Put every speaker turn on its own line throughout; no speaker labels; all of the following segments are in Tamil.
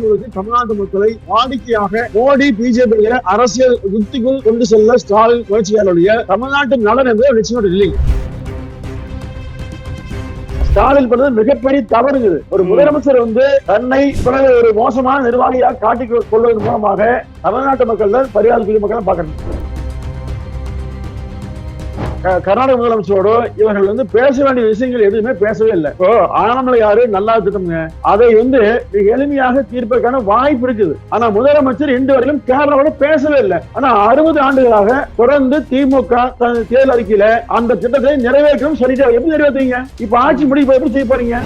முழுக்க தமிழ்நாட்டு மக்களை வாடிக்கையாக மோடி பிஜேபி அரசியல் யுக்திக்குள் கொண்டு செல்ல ஸ்டாலின் முயற்சியாளருடைய தமிழ்நாட்டு நலன் என்பது நிச்சயம் இல்லை. ஸ்டாலின் பண்ணது மிகப்பெரிய தவறுங்குது. ஒரு முதலமைச்சர் தன்னை ஒரு மோசமான நிர்வாகியாக காட்டிக் கொள்வதன் மூலமாக தமிழ்நாட்டு மக்கள் தான் பரிகார மக்கள் பார்க்கணும். கர்நாடக முதலமைச்சரோட இவர்கள் பேச வேண்டிய விஷயங்கள் எதுவுமே பேசவே இல்லை. இப்போ ஆனமலை யாரு நல்லா திட்டம்ங்க, அதை மிக எளிமையாக தீர்ப்பதற்கான வாய்ப்பு இருக்குது. ஆனா முதலமைச்சர் இன்று வரையிலும் கேரளாவோட பேசவே இல்லை. ஆனா 60 ஆண்டுகளாக தொடர்ந்து திமுக தேர்தல் அறிக்கையில அந்த திட்டத்தை நிறைவேற்றணும் சொல்லிட்டு எப்படி நிறைவேற்றுவீங்க? இப்ப ஆட்சி முடிவு எப்படி செய்ய போறீங்க?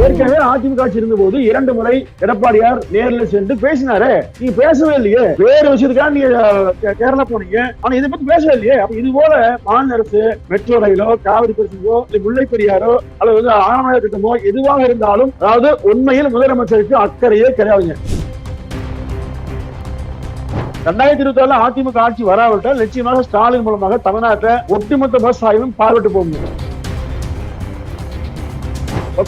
ஏற்கனவே அதிமுக ஆட்சி இருந்த போது 2 முறை எடப்பாடியார் நேரில் சென்று பேசினாரு. நீங்க பேசவே இல்லையே. வேற விஷயத்துக்காக நீங்க கேரளா போனீங்க, ஆனா இதை பத்தி பேசவே இல்லையே. அப்ப இது போல மாநில அரசு மெட்ரோ ரயிலோ, காவிரி பிரச்சனையோ, முல்லை பெரியாரோ அல்லது ஆனமலை திட்டமோ எதுவாக இருந்தாலும், அதாவது உண்மையில் முதலமைச்சருக்கு அக்கறையே கிடையாதுங்க. 2024 அதிமுக ஆட்சி வராவிட்டால் நிச்சயமாக ஸ்டாலின் மூலமாக தமிழ்நாட்டை ஒட்டுமொத்த விவசாயம் பார்வையிட்டு போகும்.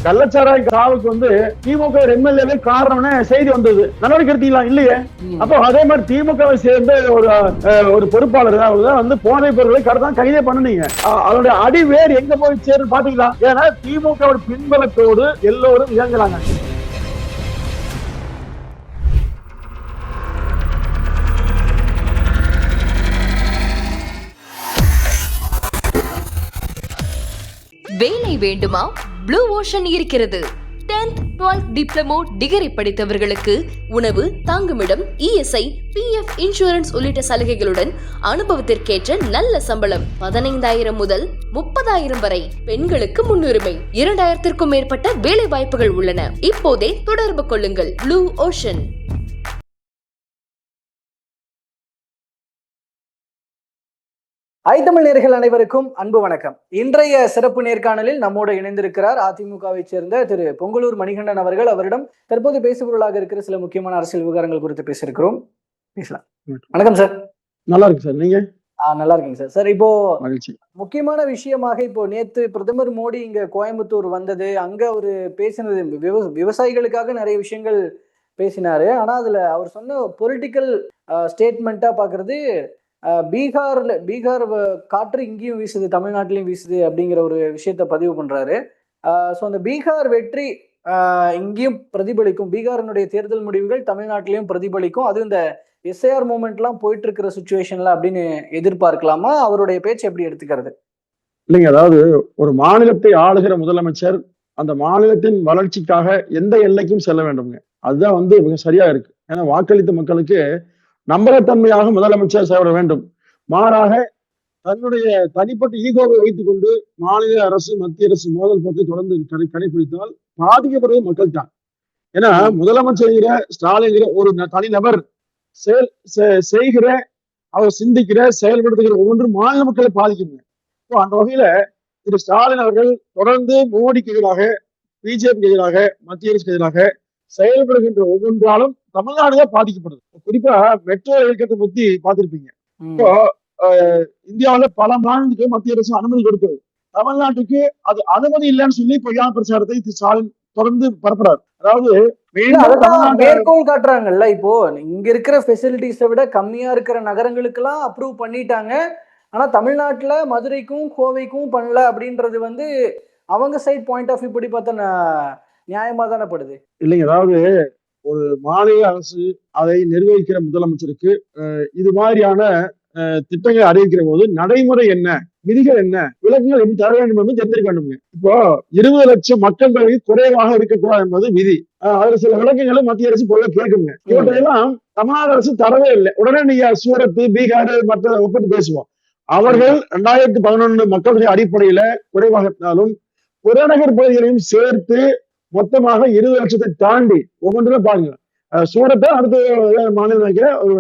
கள்ளச்சாராய சாவுக்கு திமுக எம்எல்ஏ காரணம்னு செய்தி வந்தது. நடவடிக்கை எடுத்தீங்களா? இல்லையே. அப்போ அதே மாதிரி திமுகவை சேர்ந்த ஒரு பொறுப்பாளர் போதைப் பொருட்களை கடத்தான் கைதே பண்ணுனீங்க. அதோட அடிவேர் எங்க போய் சேரு பாத்தீங்களா? ஏன்னா திமுக பின்பலத்தோடு எல்லோரும் இயங்குறாங்க.
வேலை வேண்டுமா? ப்ளூ ஓஷன் இருக்கிறது. 10th 12th டிப்ளமோ டிகிரி படித்தவர்களுக்கு உணவு, தங்குமிடம், இஎஸ்ஐ, பிஎஃப், இன்சூரன்ஸ் உள்ளிட்ட சலுகைகளுடன் அனுபவத்திற்கேற்ற நல்ல சம்பளம் 15,000 முதல் 30,000 வரை. பெண்களுக்கு முன்னுரிமை. 2,000க்கும் மேற்பட்ட வேலை வாய்ப்புகள் உள்ளன. இப்போதே தொடர்பு கொள்ளுங்கள். Blue ocean.
ஐத்தமிழ் நேயர்கள் அனைவருக்கும் அன்பு வணக்கம். இன்றைய சிறப்பு நேர்காணலில் நம்மோடு இணைந்திருக்கிறார் அதிமுகவை சேர்ந்த திரு பொங்கலூர் மணிகண்டன் அவர்கள். அவரிடம் தற்போது பேசுபொருளாக இருக்கிற சில முக்கியமான அரசியல் விவகாரங்கள் குறித்து பேசியிருக்கிறோம். பேசலாம். வணக்கம் சார்.
நல்லா இருக்கு சார். நீங்க?
நல்லா இருக்கீங்க சார். சார், இப்போ முக்கியமான விஷயமாக இப்போ நேத்து பிரதமர் மோடி இங்க கோயம்புத்தூர் வந்தது, அங்க அவரு பேசினது விவசாயிகளுக்காக நிறைய விஷயங்கள் பேசினாரு. ஆனா அதுல அவர் சொன்ன பொலிட்டிக்கல் ஸ்டேட்மெண்டா பாக்குறது பீகார் காற்று இங்கேயும் வீசுது, தமிழ்நாட்டிலையும் வீசுது அப்படிங்கிற ஒரு விஷயத்த பதிவு பண்றாரு. ஸோ அந்த பீகார் வெற்றி இங்கேயும் பிரதிபலிக்கும், பீகாரினுடைய தேர்தல் முடிவுகள் தமிழ்நாட்டிலையும் பிரதிபலிக்கும், அது இந்த எஸ்ஐஆர் மூமெண்ட்லாம் போயிட்டு இருக்கிற சுச்சுவேஷன்ல அப்படின்னு எதிர்பார்க்கலாமா? அவருடைய பேச்சு எப்படி எடுத்துக்கிறது?
இல்லைங்க, அதாவது ஒரு மாநிலத்தை ஆளுகிற முதலமைச்சர் அந்த மாநிலத்தின் வளர்ச்சிக்காக எந்த எல்லைக்கும் செல்ல வேண்டும்ங்க. அதுதான் மிக சரியா இருக்கு. ஏன்னா வாக்களித்த மக்களுக்கு நம்பகத்தன்மையாக முதலமைச்சர் செயல்பட வேண்டும். மாறாக தன்னுடைய தனிப்பட்ட ஈகோவை வைத்துக் கொண்டு மாநில அரசு மத்திய அரசு மோதல் போக்கை தொடர்ந்து கடைபிடித்தால் பாதிக்கப்படுவது மக்கள் தான். ஏன்னா முதலமைச்சர் ஸ்டாலின் ஒரு தனிநபர் செய்கிற, அவர் சிந்திக்கிற, செயல்படுத்துகிற ஒவ்வொன்றும் மாநில மக்களை பாதிக்குங்க. அந்த வகையில திரு ஸ்டாலின் அவர்கள் தொடர்ந்து மோடிக்கு எதிராக, பிஜேபிக்கு எதிராக, மத்திய அரசுக்கு எதிராக செயல்படுகின்ற ஒவ்வொன்றாலும் தமிழ்நாடுதான் பாதிக்கப்படுது. குறிப்பா மெட்ரோ ரயில் திட்டத்தை பத்தி பார்த்திருப்பீங்க. இப்போ இந்தியாவில பல மாநிலத்துக்கு மத்திய அரசு அனுமதி கொடுத்தது. தமிழ்நாட்டுக்கு அது அனுமதி இல்லைன்னு சொல்லி பொய்யான பிரச்சாரத்தை ஸ்டாலின் தொடர்ந்து பரப்புறாரு. அதாவது
மேற்கோள் காட்டுறாங்கல்ல, இப்போ இங்க இருக்கிற ஃபெசிலிட்டிஸை விட கம்மியா இருக்கிற நகரங்களுக்கு எல்லாம் அப்ரூவ் பண்ணிட்டாங்க, ஆனா தமிழ்நாட்டுல மதுரைக்கும் கோவைக்கும் பண்ணல அப்படின்றது அவங்க சைட் பாயிண்ட் ஆஃப் வியூ படி பார்த்தா நியாயமா தானே படுது?
இல்லைங்க, அதாவது ஒரு மாநில அரசு அதை நிர்வகிக்கிற முதலமைச்சருக்கு இது மாதிரியான திட்டங்களை அறிவிக்கிற போது நடைமுறை என்ன, விதிகள் என்ன, விலக்குகள் எப்படி தர வேண்டும் என்று தெரிஞ்சிருக்க வேண்டும். இப்போ 20 லட்சம் மக்கள் தொகை குறைவாக இருக்கக்கூடாது என்பது விதி. அதுல சில விளக்கங்களும் மத்திய அரசு போல கேட்குங்க. இவற்றையெல்லாம் தமிழ்நாடு அரசு தரவே இல்லை. உடனே நீங்க சூரத், பீகார் மற்ற ஒப்பிட்டு பேசுவோம். அவர்கள் 2011 மக்கள் தொகை அடிப்படையில குறைவாக இருந்தாலும் புறநகர் பகுதிகளையும் சேர்த்து மொத்தமாக 20 லட்சத்தை தாண்டி ஒவ்வொன்றும் பாருங்க. சூரத்தை அடுத்த மாநிலம் வைக்கிற ஒரு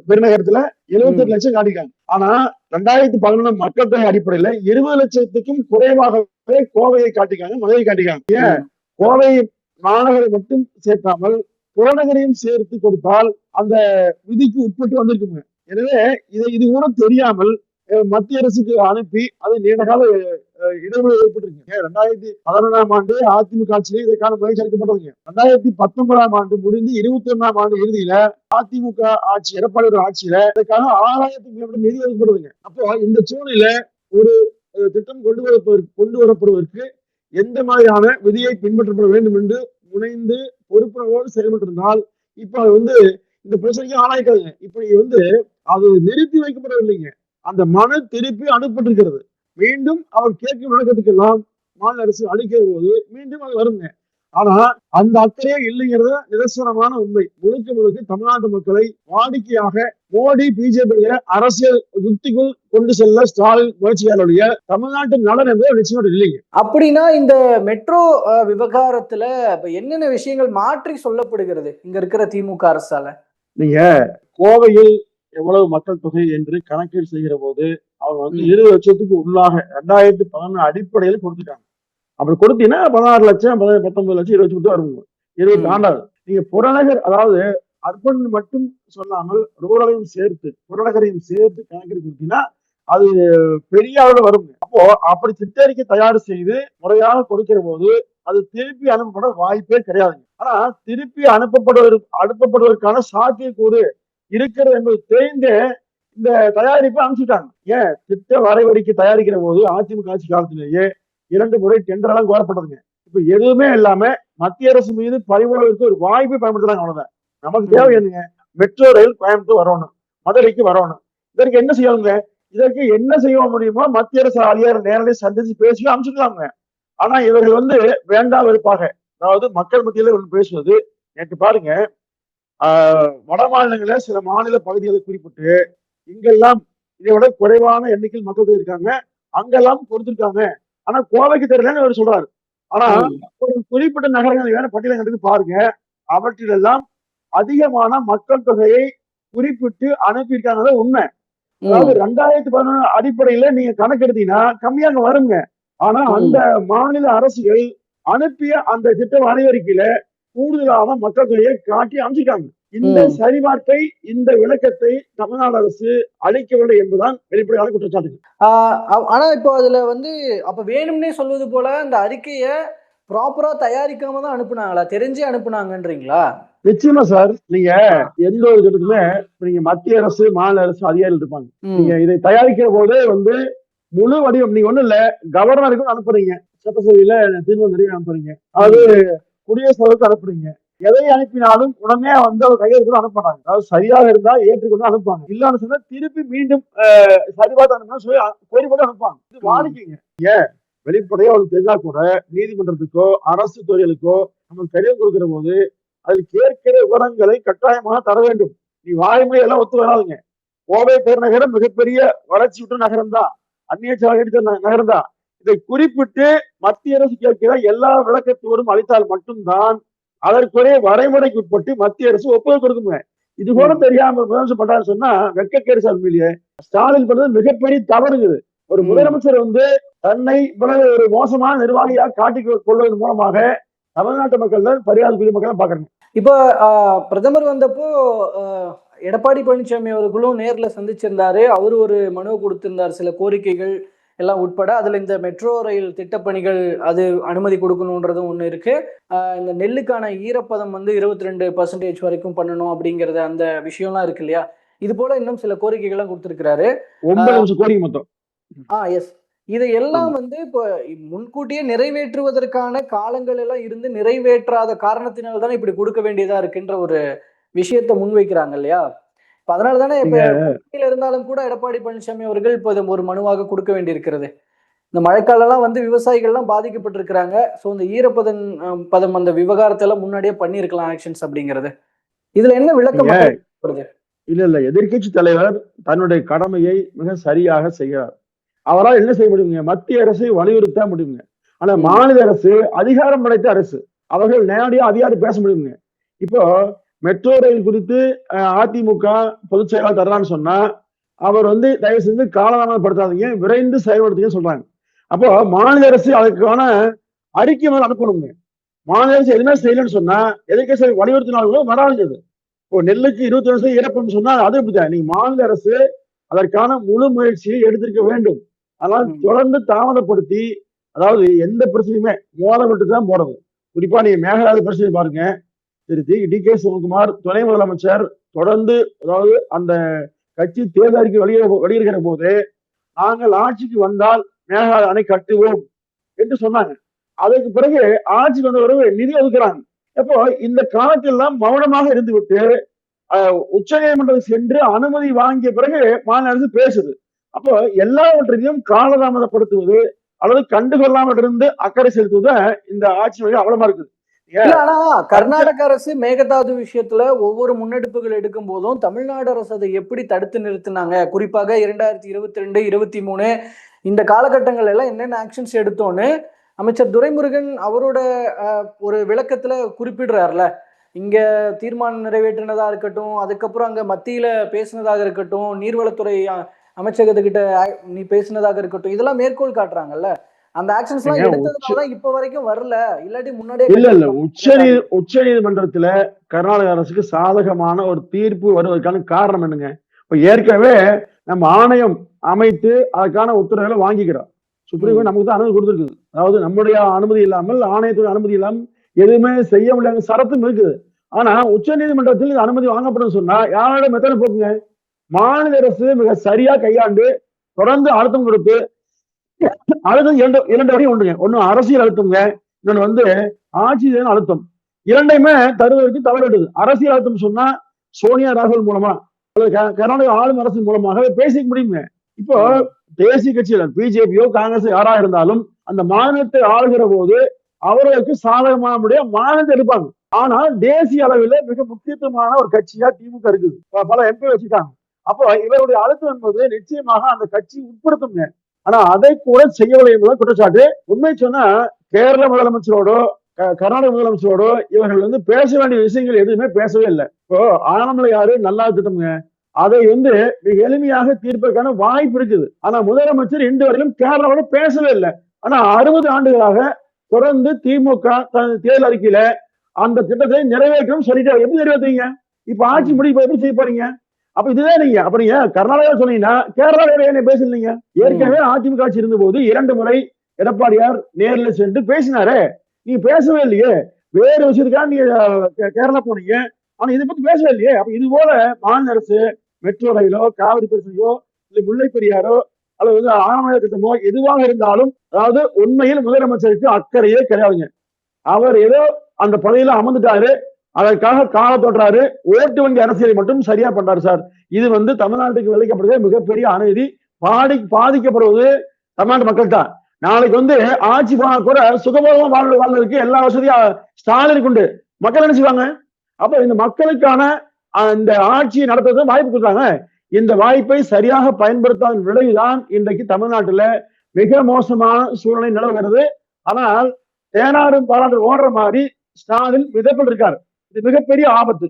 பெருநகரத்துல 78 லட்சம் காட்டிக்காங்க. ஆனா 2011 மக்கள் தொகை அடிப்படையில 20 லட்சத்துக்கும் குறைவாகவே கோவையை காட்டிக்காங்க, மதுரையை காட்டிக்காங்க. ஏன் கோவை மாநகரை மட்டும் சேர்க்காமல் புறநகரையும் சேர்த்து கொடுத்தால் அந்த விதிக்கு உட்பட்டு வந்திருக்குங்க. எனவே இது கூட தெரியாமல் மத்திய அரசுக்கு அனுப்பி அதை நீண்டகால இடைவெளி ஏற்பட்டிருக்கு. 2011ஆம் ஆண்டு அதிமுக ஆட்சியிலே இதற்கான முயற்சி எடுக்கப்பட்டதுங்க. 2019ஆம் ஆண்டு முடிந்து 21ஆம் ஆண்டு இறுதியில அதிமுக ஆட்சி, எடப்பாடி ஆட்சியில இதற்காக 6000 கிலோமீட்டர் நிதி ஒதுக்கப்படுதுங்க. அப்போ இந்த சூழ்நிலையில ஒரு திட்டம் கொண்டு வரப்படுவதற்கு எந்த மாதிரியான விதியை பின்பற்றப்பட வேண்டும் என்று முனைந்து பொறுப்புணர்வோடு செயல்பட்டிருந்தால் இப்ப இந்த பிரச்சனைக்கு ஆளாய்க்காதுங்க. இப்ப அது நிறுத்தி வைக்கப்படவில்லைங்க. அந்த மனு திருப்பி அனுப்பப்பட்டிருக்கிறது. மீண்டும் அவர் கேட்கும் விளக்கத்துக்கெல்லாம் மாநில அரசு அளிக்கிற போது மீண்டும் அது வருங்க. ஆனா அந்த அக்கறையே இல்லைங்கிறது நிதர்சனமான உண்மை. முழுக்க தமிழ்நாட்டு மக்களை வாடிக்கையாக மோடி பிஜேபி அரசியல் யுக்திக்குள் கொண்டு செல்ல ஸ்டாலின் முயற்சியாளருடைய தமிழ்நாட்டு நலன் என்பது நிச்சயமா இல்லைங்க.
அப்படின்னா இந்த மெட்ரோ விவகாரத்துல என்னென்ன விஷயங்கள் மாற்றி சொல்லப்படுகிறது இங்க இருக்கிற திமுக அரசால?
நீங்க கோவையில் எவ்வளவு மக்கள் தொகை என்று கணக்கீடு செய்கிற போது அவங்க 20 லட்சத்துக்கு உள்ளாக 2011 அடிப்படையில் கொடுத்துட்டாங்க. அப்படி கொடுத்தீங்கன்னா 16 லட்சம் 19 லட்சம் 20 லட்சம் வருங்க. 20 ஆண்டாது. நீங்க புறநகர், அதாவது அர்பன் மட்டும் சொல்லாமல் ரூரலையும் சேர்த்து புறநகரையும் சேர்த்து கணக்கீடு கொடுத்தீங்கன்னா அது பெரிய அளவில் வருங்க. அப்போ அப்படி திட்டறிக்கை தயார் செய்து முறையாக கொடுக்கிற போது அது திருப்பி அனுப்பப்பட வாய்ப்பே கிடையாதுங்க. ஆனா திருப்பி அனுப்பப்படுவதற்கான சாத்தியக்கூறு இருக்கிறது என்பது தெரிந்து இந்த தயாரிப்பை அனுப்பிச்சுட்டாங்க. ஏன் திட்ட வரைவறிக்கை தயாரிக்கிற போது அதிமுக ஆட்சி காலத்திலேயே 2 முறை டெண்டர் எல்லாம் கோரப்பட்டதுங்க. இப்ப எதுவுமே இல்லாம மத்திய அரசு மீது பறிமுதலுக்கு ஒரு வாய்ப்பை பயன்படுத்துறாங்க. அவ்வளவுதான். நமக்கு தேவை என்னங்க? மெட்ரோ ரயில் கோயம்புத்தூர் வரணும், மதுரைக்கு வரணும். இதற்கு என்ன செய்யணுங்க? இதற்கு என்ன செய்ய முடியுமோ மத்திய அரசு அதிகாரி நேரடியாக சந்திச்சு பேசி அனுப்பிச்சுக்கலாங்க. ஆனா இவர்கள் வேண்டாம் வெறுப்பாக, அதாவது மக்கள் மத்தியில பேசுவது. நேற்று பாருங்க, வட மாநிலங்கள சில மாநில பகுதிகளை குறிப்பிட்டு இங்கெல்லாம் இதை விட குறைவான எண்ணிக்கையில் மக்கள் இருக்காங்க, அங்கெல்லாம் கொடுத்திருக்காங்க, ஆனா கோவைக்கு தெரியலன்னு அவர் சொல்றாரு. ஆனா ஒரு குறிப்பிட்ட நகரங்களை வேற பட்டியலை எடுத்து பாருங்க, அவற்றிலெல்லாம் அதிகமான மக்கள் தொகையை குறிப்பிட்டு அனுப்பியிருக்காங்க. உண்மை. அதாவது 2011 அடிப்படையில நீங்க கணக்கெடுத்தீங்கன்னா கம்மியாக வருங்க. ஆனா அந்த மாநில அரசுகள் அனுப்பிய அந்த திட்ட வரைவறிக்கையில கூடுதலான மக்கள் தொகையை காட்டி அமைச்சிருக்காங்க. இந்த சரிபார்ப்பை, இந்த விளக்கத்தை தமிழ்நாடு அரசு அளிக்கவில்லை என்பதுதான் வெளிப்படையான குற்றச்சாட்டு.
ஆனா இப்போ அதுல அப்ப வேணும்னே சொல்வது போல அந்த அறிக்கைய ப்ராப்பரா தயாரிக்காம தான் அனுப்புனாங்களா? தெரிஞ்சே அனுப்புனாங்கன்றீங்களா?
நிச்சயமா சார். நீங்க எந்த ஒரு திட்டத்துமே நீங்க மத்திய அரசு மாநில அரசு அதிகாரிகள் இருப்பாங்க. நீங்க இதை தயாரிக்கிற போதே முழு வடிவம் நீங்க ஒண்ணும் இல்ல, கவர்னருக்கும் அனுப்புறீங்க, சட்டசபையில தீர்மானம் நிறைய அனுப்புறீங்க, அது குடியரசுத் தலைவருக்கு அனுப்புறீங்க. எதை அனுப்பினாலும் உடனே அவர் கையெழுத்து அனுப்புறாங்க. அதாவது சரியாக இருந்தா ஏற்றுக்கொண்டு அனுப்பாங்க, இல்லன்னு சொன்னா திருப்பி மீண்டும் சரிபார்த்து அனுப்பணும் சொல்லி கோரிக்கை அனுப்பாங்க. இது வாடிக்கைங்க. ஏன் வெளிப்படையா அவருக்கு தெரிஞ்சா கூட நீதிமன்றத்துக்கோ அரசு துறைகளுக்கோ நம்ம கடிதம் கொடுக்கிற போது அதில் கேட்கிற விவரங்களை கட்டாயமாக தர வேண்டும். நீ வாய்மொழி எல்லாம் ஒத்து வராதுங்க. கோவை பெருநகரம் மிகப்பெரிய வளர்ச்சி விட்ட நகரம் தான், அந்நிய சாலை நகரம் தான். இதை குறிப்பிட்டு மத்திய அரசு கேட்கிற எல்லா விளக்கத்தோடும் அளித்தால் மட்டும்தான் அதற்குரிய வரைமுறைக்கு உட்பட்டு மத்திய அரசு ஒப்புதல் கொடுக்குங்க. இது கூட தெரியாம முதலமைச்சர் பண்றாரு சொன்னா வெட்கக்கேடு சார். உண்மையிலேயே ஸ்டாலின் பண்றது மிகப்பெரிய தவறுங்குது. ஒரு முதலமைச்சர் தன்னை ஒரு மோசமான நிர்வாகியாக காட்டிக் கொள்வதன் மூலமாக தமிழ்நாட்டு மக்கள் தான் பரிகாரக்குரிய மக்கள் பாக்குறாங்க.
இப்போ பிரதமர் வந்தப்போ எடப்பாடி பழனிசாமி அவர்களும் நேர்ல சந்திச்சிருந்தாரு. அவரு ஒரு மனு கொடுத்திருந்தார், சில கோரிக்கைகள் எல்லாம் உட்பட. அதுல இந்த மெட்ரோ ரயில் திட்டப்பணிகள் அது அனுமதி கொடுக்கணும்ன்றதும் ஒண்ணு இருக்கு. இந்த நெல்லுக்கான ஈரப்பதம் 22% வரைக்கும் பண்ணணும் அப்படிங்கறது அந்த விஷயம்லாம் இருக்கு இல்லையா? இது போல இன்னும் சில கோரிக்கைகள்லாம் கொடுத்திருக்கிறாரு.
9 கோரிக்கை மொத்தம்.
எஸ். இதையெல்லாம் இப்போ முன்கூட்டியே நிறைவேற்றுவதற்கான காலங்கள் எல்லாம் இருந்து நிறைவேற்றாத காரணத்தினால்தானே இப்படி கொடுக்க வேண்டியதா இருக்குன்ற ஒரு விஷயத்தை முன்வைக்கிறாங்க இல்லையா? இப்ப அதனாலதானே இப்ப இருந்தாலும் கூட எடப்பாடி பழனிசாமி அவர்கள் இப்போ ஒரு மனுவாக கொடுக்க வேண்டி இருக்கிறது. இந்த மழைக்காலம் எல்லாம் விவசாயிகள் எல்லாம் பாதிக்கப்பட்டிருக்கிறாங்க. சோ இந்த ஈரப்பதம் அந்த விவகாரத்தை எல்லாம் முன்னாடியே பண்ணிருக்கலாம் ஆக்ஷன்ஸ் அப்படிங்கிறது. இதுல என்ன விளக்கம்?
இல்ல, எதிர்கட்சி தலைவர் தன்னுடைய கடமையை மிக சரியாக செய்கிறார். அவரால் என்ன செய்ய முடியுங்க? மத்திய அரசை வலியுறுத்த முடியுங்க. ஆனா மாநில அரசு அதிகாரம் படைத்த அரசு, அவர்கள் நேரடியாக அதிகாரம் பேச முடியுங்க. இப்போ மெட்ரோ ரயில் குறித்து அதிமுக பொதுச் செயலாளர் தர்றான்னு சொன்னா அவர் தயவு செஞ்சு காலதாமதப்படுத்தாதீங்க, விரைந்து செயல்படுத்துங்க சொல்றாங்க. அப்போ மாநில அரசு அதுக்கான அறிக்கை அனுப்பணுங்க. மாநில அரசு எதுவுமே செய்யலன்னு சொன்னா எதிர்கட்சி வலியுறுத்தினாலும் வராது. இப்போ நெல்லுக்கு 20% இறப்புன்னு சொன்னா அது எப்படிதான்? நீங்க மாநில அரசு அதற்கான முழு முயற்சியை எடுத்திருக்க வேண்டும். ஆனால் தொடர்ந்து தாமதப்படுத்தி, அதாவது எந்த பிரச்சனையுமே மோதப்பட்டு தான் போறது. குறிப்பா நீங்க மேகதாது பிரச்சனை பாருங்க. திரு டி.கே. சிவகுமார் துணை முதலமைச்சர் தொடர்ந்து, அதாவது அந்த கட்சி தேர்தல் அறிக்கை வெளியிடுகிற போது, நாங்கள் ஆட்சிக்கு வந்தால் மேகதாது அணை கட்டுவோம் என்று சொன்னாங்க. அதற்கு பிறகு ஆட்சிக்கு வந்த பிறகு நிதி ஒதுக்குறாங்க. அப்போ இந்த காலத்திலெல்லாம் மௌனமாக இருந்துவிட்டு உச்ச நீதிமன்றம் சென்று அனுமதி வாங்கிய பிறகு மாநில அரசு பேசுது. அப்போ எல்லாவற்றையும் காலதாமதப்படுத்துவது அல்லது கண்டுகொள்ளாமல் இருந்து அக்கறை செலுத்துவது இந்த ஆட்சி வகை அவலமா இருக்குது.
ஆனா கர்நாடக அரசு மேகதாது விஷயத்துல ஒவ்வொரு முன்னெடுப்புகள் எடுக்கும் போதும் தமிழ்நாடு அரசு அதை எப்படி தடுத்து நிறுத்தினாங்க? குறிப்பாக 2022, 23 இந்த காலகட்டங்கள் எல்லாம் என்னென்ன ஆக்ஷன்ஸ் எடுத்தோன்னு அமைச்சர் துரைமுருகன் அவரோட ஒரு விளக்கத்துல குறிப்பிடுறாருல. இங்க தீர்மானம் நிறைவேற்றினதா இருக்கட்டும், அதுக்கப்புறம் அங்க மத்தியில பேசினதாக இருக்கட்டும், நீர்வளத்துறை அமைச்சகத்துக்கிட்ட நீ பேசினதாக இருக்கட்டும், இதெல்லாம் மேற்கோள் காட்டுறாங்கல்ல. அந்த ஆக்ஷன்ஸ் எல்லாம் எடுத்ததுனால இப்ப வரைக்கும் வரல, இல்லாட்டி முன்னாடியே
இல்ல உச்ச நீதிமன்றத்துல கர்நாடக அரசுக்கு சாதகமான ஒரு தீர்ப்பு வருவதற்கான காரணம் என்னங்க? இப்ப ஏற்கனவே நம்ம ஆணையம் அமைத்து அதுக்கான உத்தரவுகளை வாங்கிக்கிறோம். சுப்ரீம் கோர்ட் நமக்கு தான் அனுமதி கொடுத்துருக்குது. அதாவது நம்முடைய அனுமதி இல்லாமல், ஆணையத்தோட அனுமதி இல்லாமல் எதுவுமே செய்ய முடியாத சரத்தும் இருக்குது. ஆனா உச்ச நீதிமன்றத்தில் அனுமதி வாங்கப்படும் சொன்னா யாரோட மெத்தனை போக்குங்க? மாநில அரசு மிக சரியா கையாண்டு தொடர்ந்து அழுத்தம் கொடுத்து, அழுத்தம் இரண்டு வரையும் உண்டுங்க. ஒண்ணு அரசியல் அழுத்தம்ங்க, இன்னொன்னு ஆட்சி அழுத்தம். இரண்டையுமே தருவதற்கு தவறிடுது. அரசியல் அழுத்தம் சொன்னா சோனியா ராகுல் மூலமா அல்லது கர்நாடக ஆளும் அரசு மூலமாக பேசிக்க முடியுங்க. இப்போ தேசிய கட்சியில பிஜேபியோ காங்கிரஸ் யாரா இருந்தாலும் அந்த மாநிலத்தை ஆளுகிற போது அவர்களுக்கு சாதகமான மாநிலத்தை எடுப்பாங்க. ஆனால் தேசிய அளவில் மிக முக்கியத்துவமான ஒரு கட்சியா திமுக இருக்குது. பல எம்பி வச்சுட்டாங்க. அப்போ இவருடைய அழுத்தம் என்பது நிச்சயமாக அந்த கட்சி உட்படுத்துங்க. ஆனா அதை கூட செய்யவில்லை என்பது குற்றச்சாட்டு. உண்மை சொன்னா கேரள முதலமைச்சரோடோ கர்நாடக முதலமைச்சரோடோ இவர்கள் பேச வேண்டிய விஷயங்கள் எதுவுமே பேசவே இல்லை. இப்போ ஆனமலை யாரு நல்லா திட்டம்ங்க, அதை மிக எளிமையாக தீர்ப்பதற்கான வாய்ப்பு இருக்குது. ஆனா முதலமைச்சர் இன்று வரையிலும் கேரளாவோட பேசவே இல்லை. ஆனா 60 ஆண்டுகளாக தொடர்ந்து திமுக தேர்தல் அறிக்கையில அந்த திட்டத்தை நிறைவேற்றணும் சொல்லிட்டு எப்படி நிறைவேற்றுவீங்க? இப்ப ஆட்சி முடிவு எப்படி செய்ய போறீங்க? அப்ப இதுதான் நீங்க அப்ப நீங்க கர்நாடகா சொன்னீங்கன்னா கேரளாவோட என்ன பேசலீங்க? ஏற்கனவே அதிமுக ஆட்சி இருந்த போது 2 முறை எடப்பாடியார் நேரில் சென்று பேசினாரு. நீங்க பேசவே இல்லையே. வேறு விஷயத்துக்காக நீங்க கேரளா போனீங்க, ஆனா இதை பத்தி பேசவே இல்லையே. அப்ப இது போல மாநில அரசு மெட்ரோ ரயிலோ, காவிரி பிரச்சனையோ, இல்லை முல்லை பெரியாரோ அல்லது ஆனமலை திட்டமோ எதுவாக இருந்தாலும், அதாவது உண்மையில் முதலமைச்சருக்கு அக்கறையே கிடையாதுங்க. அவர் ஏதோ அந்த பதவியில அமர்ந்துட்டாரு, அதற்காக கால தொட்டுறாரு, ஓட்டு வங்கி அரசியலை மட்டும் சரியா பண்றாரு சார். இது தமிழ்நாட்டுக்கு விளைவிக்கப்படுகிற மிகப்பெரிய அநீதி. பாதிக்கப்படுவது தமிழ்நாட்டு மக்கள் தான். நாளைக்கு ஆட்சி கூட சுகபோகமா வாழ்வதற்கு எல்லா வசதியும் ஸ்டாலினுக்கு உண்டு. மக்கள் என்ன செய்வாங்க? அப்ப இந்த மக்களுக்கான இந்த ஆட்சியை நடத்துறது வாய்ப்பு கொடுத்தாங்க. இந்த வாய்ப்பை சரியாக பயன்படுத்தாத விளைவுதான் இன்றைக்கு தமிழ்நாட்டுல மிக மோசமான சூழ்நிலை நிலவுகிறது. ஆனால் தேனாரும் பாராட்டு ஓடுற மாதிரி ஸ்டாலின் விதப்பட்டிருக்காரு. இது மிகப்பெரிய ஆபத்து.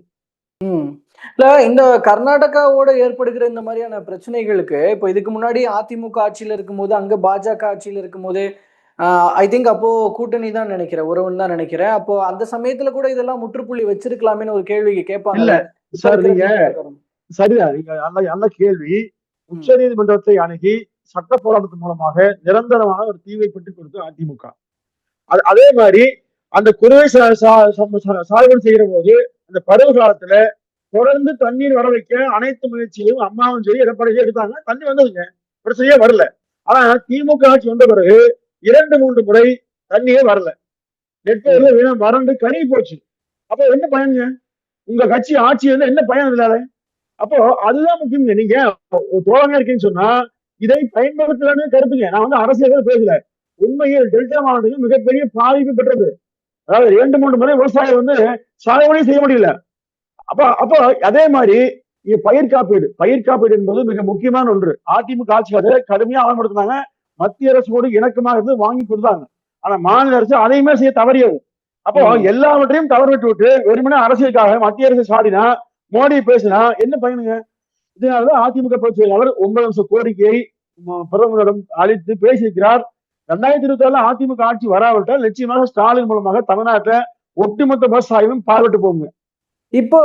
இல்ல இந்த கர்நாடகாவோட ஏற்படுகிற இந்த மாதிரியான பிரச்சனைகளுக்கு இப்போ இதுக்கு முன்னாடி அதிமுக ஆட்சியில இருக்கும்போது, அங்க பாஜக ஆட்சியில இருக்கும்போது, ஐ திங்க் அப்போ கூட்டணி தான் நினைக்கிறேன், உறவுன்னு தான் நினைக்கிறேன். அப்போ அந்த சமயத்துல கூட இதெல்லாம் முற்றுப்புள்ளி வச்சிருக்கலாமேன்னு ஒரு கேள்வி கேட்பாங்க.
இல்ல சார், நீங்க சரிதான், நீங்க நல்ல கேள்வி. உச்ச நீதிமன்றத்தை அணுகி சட்ட போராட்டத்தின் மூலமாக நிரந்தரமான ஒரு தீர்வை பெற்றுக் கொடுத்து அதிமுக. அதே மாதிரி அந்த குறுவை சாகுபடி செய்கிற போது அந்த பருவ காலத்துல தொடர்ந்து தண்ணீர் வர வைக்க அனைத்து முயற்சியும் அம்மாவும் சரி எடப்பாடியும் எடுத்தாங்க. தண்ணி வந்ததுங்க, பிரச்சனையே வரல. ஆனா திமுக ஆட்சி வந்த பிறகு 2-3 முறை தண்ணியே வரல. நெட்வொர்க்ல வறண்டு கருகி போச்சு. அப்போ என்ன பயனுங்க? உங்க கட்சி ஆட்சி என்ன பயன் இல்லாத? அப்போ அதுதான் முக்கியம். நீங்க தோழமையா இருக்கீங்கன்னு சொன்னா இதை பயன்படுத்தலன்னு கருத்துங்க. நான் அரசியல் பேசல. உண்மையில் டெல்டா மாவட்டத்தில் மிகப்பெரிய பாதிப்பு பெற்றது. அதாவது 2-3 முறை விவசாயம் சாகுபடி செய்ய முடியல. அப்போ அதே மாதிரி பயிர் காப்பீடு என்பது மிக முக்கியமான ஒன்று. அதிமுக ஆட்சியாளர் கடுமையா அமல்படுத்தினாங்க. மத்திய அரசோடு இணக்கமாக இருந்து வாங்கி கொடுத்தாங்க. ஆனா மாநில அரசு அதையுமே செய்ய தவறியது. அப்போ எல்லாவற்றையும் தவறு விட்டு வெறுமனே அரசியலுக்காக மத்திய அரசு சாடினா, மோடி பேசினா என்ன பயனுங்க? இதனாலதான் அதிமுக பொதுச் செயலாளர் 9 லட்சம் கோரிக்கையை பிரதமரிடம் அளித்து பேசியிருக்கிறார். 2024 அதிமுக ஆட்சி வராவிட்டால் நிச்சயமாக ஸ்டாலின் மூலமாக தமிழ்நாட்டில் ஒட்டுமொத்த விவசாயமும் பார்வைட்டு போகுங்க.
இப்போ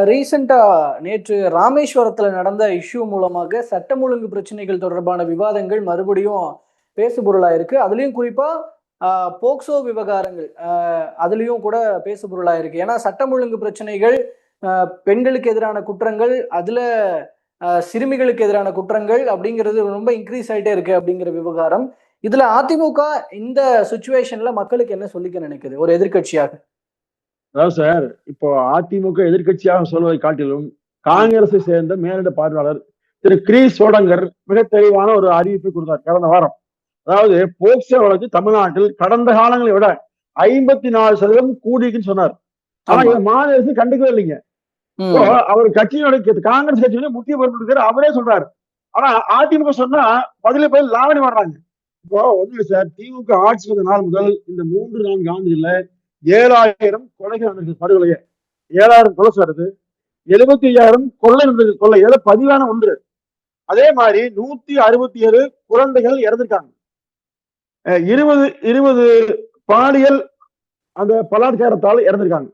ரீசெண்டா நேற்று ராமேஸ்வரத்துல நடந்த இஷ்யூ மூலமாக சட்டம் ஒழுங்கு பிரச்சனைகள் தொடர்பான விவாதங்கள் மறுபடியும் பேசுபொருளா இருக்கு. அதுலயும் குறிப்பா போக்சோ விவகாரங்கள் அதுலயும் கூட பேசுபொருளா இருக்கு. ஏன்னா சட்டம் ஒழுங்கு பிரச்சனைகள், பெண்களுக்கு எதிரான குற்றங்கள், அதுல சிறுமிகளுக்கு எதிரான குற்றங்கள் அப்படிங்கிறது ரொம்ப இன்க்ரீஸ் ஆயிட்டே இருக்கு அப்படிங்கிற விவகாரம். இதுல அதிமுக இந்த சுச்சுவேஷன்ல மக்களுக்கு என்ன சொல்லிக்க நினைக்குது ஒரு எதிர்க்கட்சியாக?
அதாவது சார், இப்போ அதிமுக எதிர்க்கட்சியாக சொல்வதை காட்டிலும் காங்கிரஸை சேர்ந்த மேலிட பார்வையாளர் திரு கிரீஸ் சோடங்கர் மிக தெளிவான ஒரு அறிவிப்பை கொடுத்தார் கடந்த வாரம். அதாவது போக்சோ வழக்கு தமிழ்நாட்டில் கடந்த காலங்களை விட 54% கூடிக்குன்னு சொன்னார். ஆனா
ஆமா.
இதை மாநில அரசு கண்டுக்கவே இல்லைங்க. இப்போ
ம்.
அவர் கட்சியினுடைய காங்கிரஸ் கட்சியில முக்கிய பொறுப்பு இருக்காரு, அவரே சொல்றாரு. ஆனா அதிமுக சொன்னா பதில் லாவணி வர்றாங்க. இப்போ ஒண்ணு சார், திமுக ஆட்சி வந்த நாள் முதல் இந்த 3-4 ஆண்டுகள்ல 7,000 கொலைகள் நடந்திருக்கு. படுகொலையே 7,000 கொலை சார். 75,000 கொள்ளை நடந்தது. கொள்ளை ஏதோ பதிவான ஒன்று. அதே மாதிரி 167 குழந்தைகள் இறந்திருக்காங்க. 20 பாலியல் அந்த பலாத்காரத்தால் இறந்திருக்காங்க.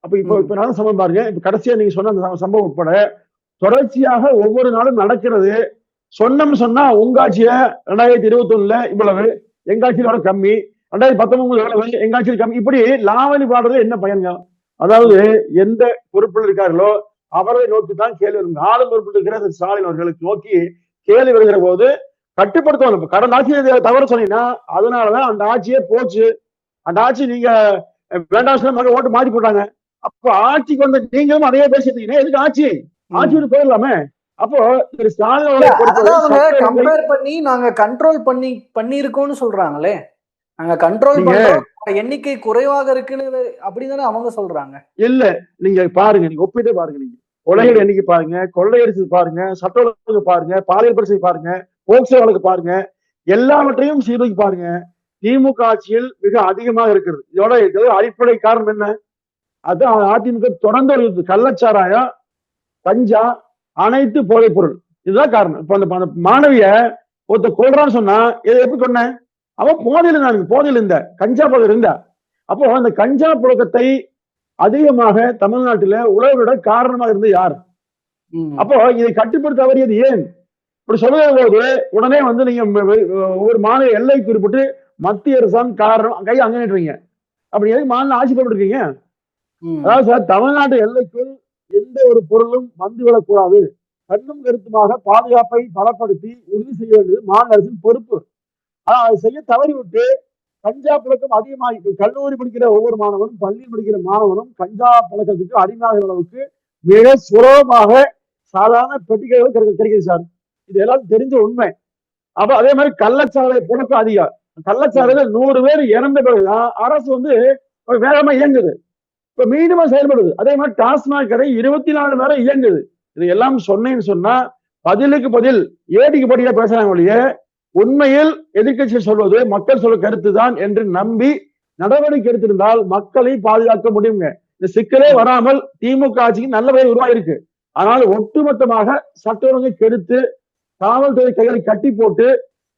அப்ப இப்ப நான் சம்பவம் பாருங்க. இப்ப கடைசியா நீங்க சொன்ன அந்த சம்பவம் உட்பட தொடர்ச்சியாக ஒவ்வொரு நாளும் நடக்கிறது. சொன்னோம்னு சொன்னா உங்க ஆட்சியில 2021 இவ்வளவு, எங்க ஆட்சியில விட கம்மி, 2019 எவ்வளவு, எங்க ஆட்சியில் கம்மி, இப்படி லாவணி பாடுறது என்ன பயன்ங்க? அதாவது எந்த பொறுப்பில் இருக்கார்களோ அவரை நோக்கி தான் கேள்வி வரும். ஆளும் பொறுப்பில் இருக்கிற ஸ்டாலின் அவர்களுக்கு நோக்கி கேள்வி வருகிற போது கட்டுப்படுத்தணும். கடந்த ஆட்சியை தவறு சொன்னீங்கன்னா அதனாலதான் அந்த ஆட்சியே போச்சு. அந்த ஆட்சி நீங்க வேண்டாம் சொன்ன ஓட்டு மாத்தி போட்டாங்க. அப்ப ஆட்சிக்கு வந்த நீங்களும் அதையே பேசிட்டீங்கன்னா எதுக்கு ஆட்சி விட்டு போயிடலாமே. அப்போ திரு ஸ்டாலின் அவர்களை
அதான் அவங்க
பொறுத்தவரை
கம்பேர் பண்ணி நாங்க கண்ட்ரோல் பண்ணியிருக்கோம்னு சொல்றாங்களே. நாங்க கண்ட்ரோல்
நீங்க
பண்றோம், எண்ணிக்கை குறைவாக இருக்குன்னு அப்படிதானே அவங்க சொல்றாங்க.
இல்ல, நீங்க பாருங்க, நீங்க ஒப்பிட்டு பாருங்க. நீங்க கொலைகள் எண்ணிக்கை பாருங்க, கொள்ளையடிச்சது பாருங்க, சட்ட ஒழுங்கு பாருங்க, பாலியல் பிரச்சனை பாருங்க, போக்சோ வழக்கு பாருங்க, எல்லாவற்றையும் சீர்தூக்கி பாருங்க. திமுக ஆட்சியில் மிக அதிகமாக இருக்கிறது. இதோட அடிப்படை காரணம் என்ன? அது அதிமுக தொடர்ந்து வருது. கள்ளச்சாராயம், கஞ்சா, அனைத்து போதைப் பொருள், இதுதான் காரணம். இப்ப அந்த மாணவிய ஒருத்த கொள்றான்னு சொன்னா இதை எப்படி கொன்ன? அவன் போதையில் இருந்த கஞ்சா போதை இருந்தா. அப்போ அந்த கஞ்சா புழக்கத்தை அதிகமாக தமிழ்நாட்டில உழவிட காரணமாக இருந்து யார்? அப்போ இதை கட்டுப்படுத்த தவறியது ஏன்? இப்படி சொல்லுகிற போது உடனே வந்து நீங்க ஒவ்வொரு மாநில எல்லை குறிப்பிட்டு மத்திய அரசாங்கம் காரணம் கை அங்கீடுறீங்க. அப்படி எதுக்கு மாநில ஆட்சி பண்ணிருக்கீங்க? அதாவது சார், தமிழ்நாட்டு எல்லைக்குள் எந்த ஒரு பொருளும் வந்து விடக்கூடாது. கண்ணும் கருத்துமாக பாதுகாப்பை பலப்படுத்தி உறுதி செய்ய வேண்டியது மாநில அரசின் பொறுப்பு. ஆனா அதை செய்ய தவறிவிட்டு கஞ்சா புழக்கம் அதிகமாகி கல்லூரி படிக்கிற ஒவ்வொரு மாணவனும், பள்ளி படிக்கிற மாணவனும் கஞ்சா பழக்கத்துக்கு அடிமையாகிற அளவுக்கு மிக சுலபமாக சாதாரண பெட்டிகள் கிடைக்குது சார். இது எல்லாரும் தெரிஞ்ச உண்மை. அப்ப அதே மாதிரி கள்ளச்சாலை புழக்கம் அதிகம். கள்ளச்சாலையில 100 பேர் இறந்த பிறகுதான் அரசு வந்து வேகமா இயங்குது. இப்ப மீண்டுமா செயல்படுது. அதே மாதிரி டாஸ்மாக் கடை 24 மணி நேரம் இயங்குது. இது எல்லாம் சொன்னேன்னு சொன்னா பதிலுக்கு பதில் ஏடிக்கு படியா பேசுறாங்க ஒழிய உண்மையில் எதிர்க்கட்சி சொல்வது மக்கள் சொல்ல கருத்து தான் என்று நம்பி நடவடிக்கை எடுத்திருந்தால் மக்களை பாதுகாக்க முடியுங்க. இந்த சிக்கலே வராமல் திமுக ஆட்சிக்கு நல்ல பெயர் உருவாயிருக்கு. ஆனால் ஒட்டுமொத்தமாக சட்ட ஒழுங்கை கெடுத்து காவல்துறை கைகளை கட்டி போட்டு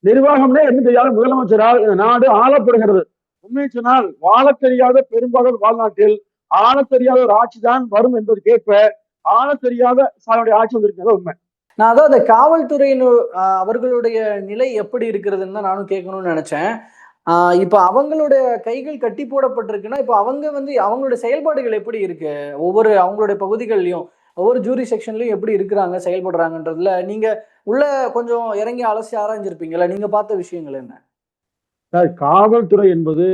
நிர்வாகம்னே என்ன தெரியாத முதலமைச்சரால் இந்த நாடு ஆளப்படுகிறது. உண்மையை சொன்னால் வாழ தெரியாத பெரும்பாலும் வாழ்நாட்டில் ஆள தெரியாத ஒரு ஆட்சி தான் வரும் என்பது கேட்ப ஆள தெரியாத சாருடைய ஆட்சி வந்திருக்கிறது உண்மை.
நான் அதாவது காவல்துறையின் அவர்களுடைய நிலை எப்படி இருக்கிறதுன்னு தான் நானும் கேட்கணும்னு நினைச்சேன். இப்ப அவங்களுடைய கைகள் கட்டி போடப்பட்டிருக்குன்னா இப்ப அவங்க வந்து அவங்களுடைய செயல்பாடுகள் எப்படி இருக்கு? ஒவ்வொரு அவங்களுடைய பகுதிகள்லயும் ஒவ்வொரு ஜூரி செக்ஷன்லயும் எப்படி இருக்கிறாங்க, செயல்படுறாங்கன்றதுல நீங்க உள்ள கொஞ்சம் இறங்கி அலசி ஆராய்ஞ்சிருப்பீங்கல்ல, நீங்க பார்த்த விஷயங்கள் என்ன?
சார், காவல்துறை என்பது